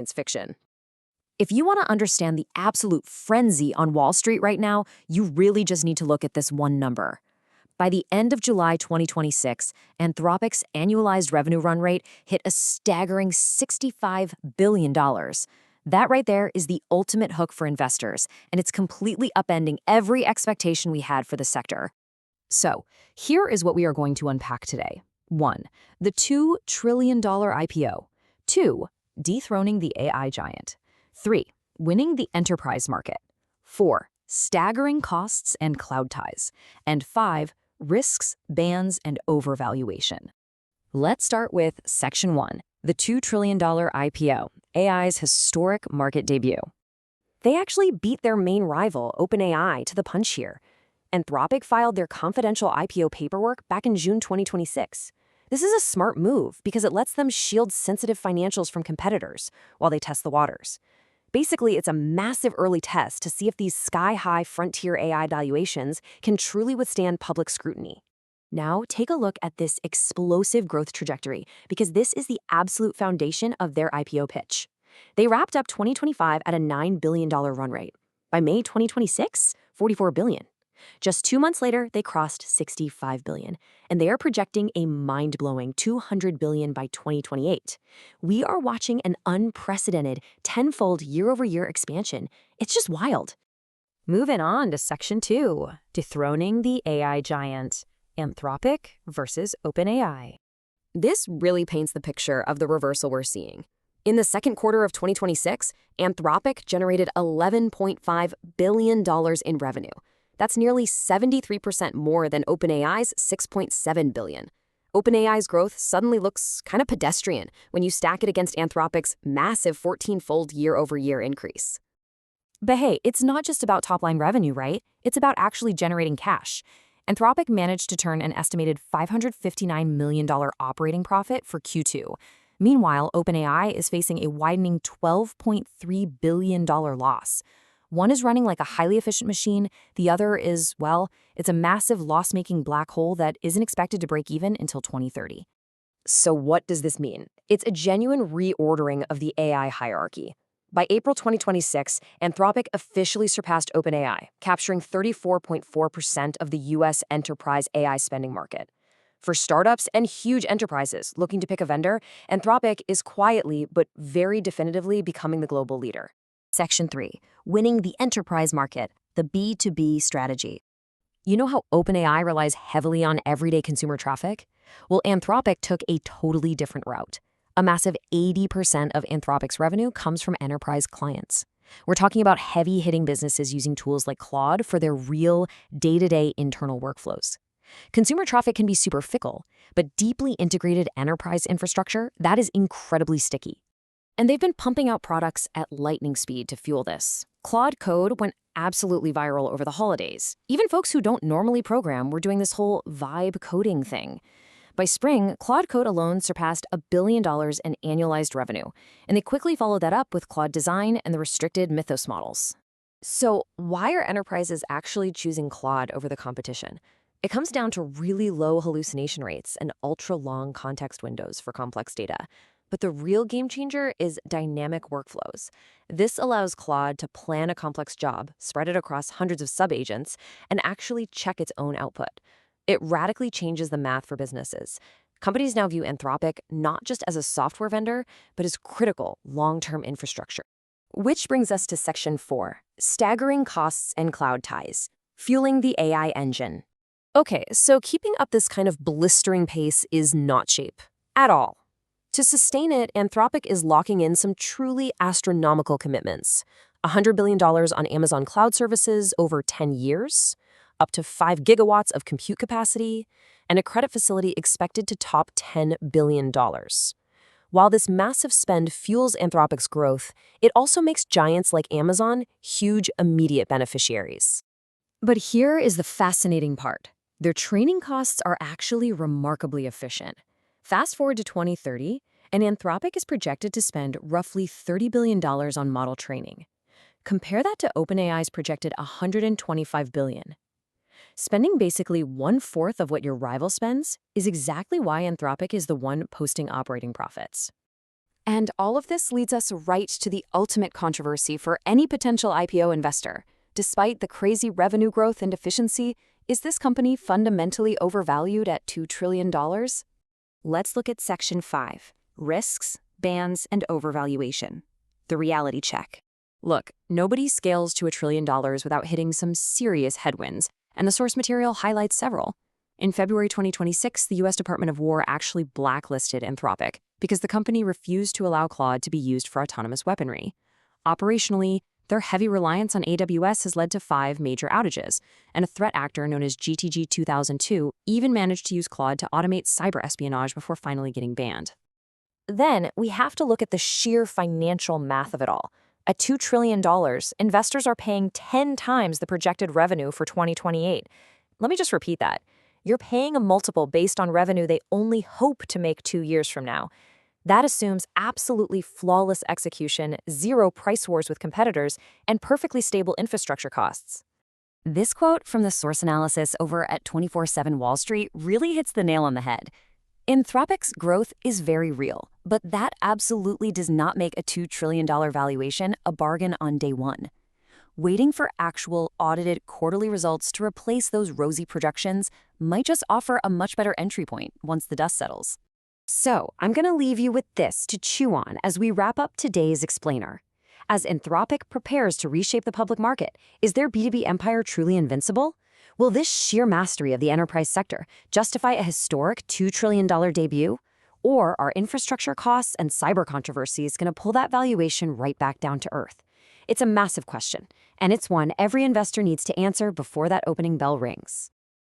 science fiction. If you want to understand the absolute frenzy on Wall Street right now, you really just need to look at this one number. By the end of July 2026, Anthropic's annualized revenue run rate hit a staggering $65 billion. That right there is the ultimate hook for investors, and it's completely upending every expectation we had for the sector. So, here is what we are going to unpack today. 1. The $2 trillion IPO. 2. Dethroning the AI giant. 3. Winning the enterprise market. 4. Staggering costs and cloud ties. And 5. Risks, bans, and overvaluation. Let's start with Section 1, the $2 trillion IPO, AI's historic market debut. They actually beat their main rival, OpenAI, to the punch here. Anthropic filed their confidential IPO paperwork back in June 2026. This is a smart move because it lets them shield sensitive financials from competitors while they test the waters. Basically, it's a massive early test to see if these sky-high frontier AI valuations can truly withstand public scrutiny. Now, take a look at this explosive growth trajectory because this is the absolute foundation of their IPO pitch. They wrapped up 2025 at a $9 billion run rate. By May 2026, $44 billion. Just 2 months later, they crossed $65 billion, and they are projecting a mind-blowing $200 billion by 2028. We are watching an unprecedented 10-fold year-over-year expansion. It's just wild. Moving on to Section 2, dethroning the AI giant, Anthropic versus OpenAI. This really paints the picture of the reversal we're seeing. In the second quarter of 2026, Anthropic generated $11.5 billion in revenue. That's nearly 73% more than OpenAI's $6.7 billion. OpenAI's growth suddenly looks kind of pedestrian when you stack it against Anthropic's massive 14-fold year-over-year increase. But hey, it's not just about top-line revenue, right? It's about actually generating cash. Anthropic managed to turn an estimated $559 million operating profit for Q2. Meanwhile, OpenAI is facing a widening $12.3 billion loss. One is running like a highly efficient machine, the other is, well, it's a massive loss-making black hole that isn't expected to break even until 2030. So what does this mean? It's a genuine reordering of the AI hierarchy. By April 2026, Anthropic officially surpassed OpenAI, capturing 34.4% of the U.S. enterprise AI spending market. For startups and huge enterprises looking to pick a vendor, Anthropic is quietly but very definitively becoming the global leader. Section 3, winning the enterprise market, the B2B strategy. You know how OpenAI relies heavily on everyday consumer traffic? Well, Anthropic took a totally different route. A massive 80% of Anthropic's revenue comes from enterprise clients. We're talking about heavy-hitting businesses using tools like Claude for their real, day-to-day internal workflows. Consumer traffic can be super fickle, but deeply integrated enterprise infrastructure, that is incredibly sticky. And they've been pumping out products at lightning speed to fuel this. Claude Code went absolutely viral over the holidays. Even folks who don't normally program were doing this whole vibe coding thing. By spring, Claude Code alone surpassed $1 billion in annualized revenue, and they quickly followed that up with Claude Design and the restricted Mythos models. So why are enterprises actually choosing Claude over the competition? It comes down to really low hallucination rates and ultra-long context windows for complex data. But the real game changer is dynamic workflows. This allows Claude to plan a complex job, spread it across hundreds of sub-agents, and actually check its own output. It radically changes the math for businesses. Companies now view Anthropic not just as a software vendor, but as critical long-term infrastructure. Which brings us to Section 4, staggering costs and cloud ties, fueling the AI engine. Okay, so keeping up this kind of blistering pace is not cheap at all. To sustain it, Anthropic is locking in some truly astronomical commitments. $100 billion on Amazon Cloud Services over 10 years, up to 5 gigawatts of compute capacity, and a credit facility expected to top $10 billion. While this massive spend fuels Anthropic's growth, it also makes giants like Amazon huge immediate beneficiaries. But here is the fascinating part. Their training costs are actually remarkably efficient. Fast forward to 2030, and Anthropic is projected to spend roughly $30 billion on model training. Compare that to OpenAI's projected $125 billion. Spending basically 1/4 of what your rival spends is exactly why Anthropic is the one posting operating profits. And all of this leads us right to the ultimate controversy for any potential IPO investor. Despite the crazy revenue growth and efficiency, is this company fundamentally overvalued at $2 trillion? Let's look at Section 5, Risks, Bans, and Overvaluation. The reality check. Look, nobody scales to $1 trillion without hitting some serious headwinds, and the source material highlights several. In February 2026, the U.S. Department of War actually blacklisted Anthropic because the company refused to allow Claude to be used for autonomous weaponry. Operationally, their heavy reliance on AWS has led to 5 major outages, and a threat actor known as GTG 2002 even managed to use Claude to automate cyber espionage before finally getting banned. Then, we have to look at the sheer financial math of it all. At $2 trillion, investors are paying 10 times the projected revenue for 2028. Let me just repeat that. You're paying a multiple based on revenue they only hope to make 2 years from now. That assumes absolutely flawless execution, zero price wars with competitors, and perfectly stable infrastructure costs. This quote from the source analysis over at 24/7 Wall Street really hits the nail on the head. Anthropic's growth is very real, but that absolutely does not make a $2 trillion valuation a bargain on day one. Waiting for actual audited quarterly results to replace those rosy projections might just offer a much better entry point once the dust settles. So, I'm going to leave you with this to chew on as we wrap up today's explainer. As Anthropic prepares to reshape the public market, is their B2B empire truly invincible? Will this sheer mastery of the enterprise sector justify a historic $2 trillion debut? Or are infrastructure costs and cyber controversies going to pull that valuation right back down to earth? It's a massive question, and it's one every investor needs to answer before that opening bell rings.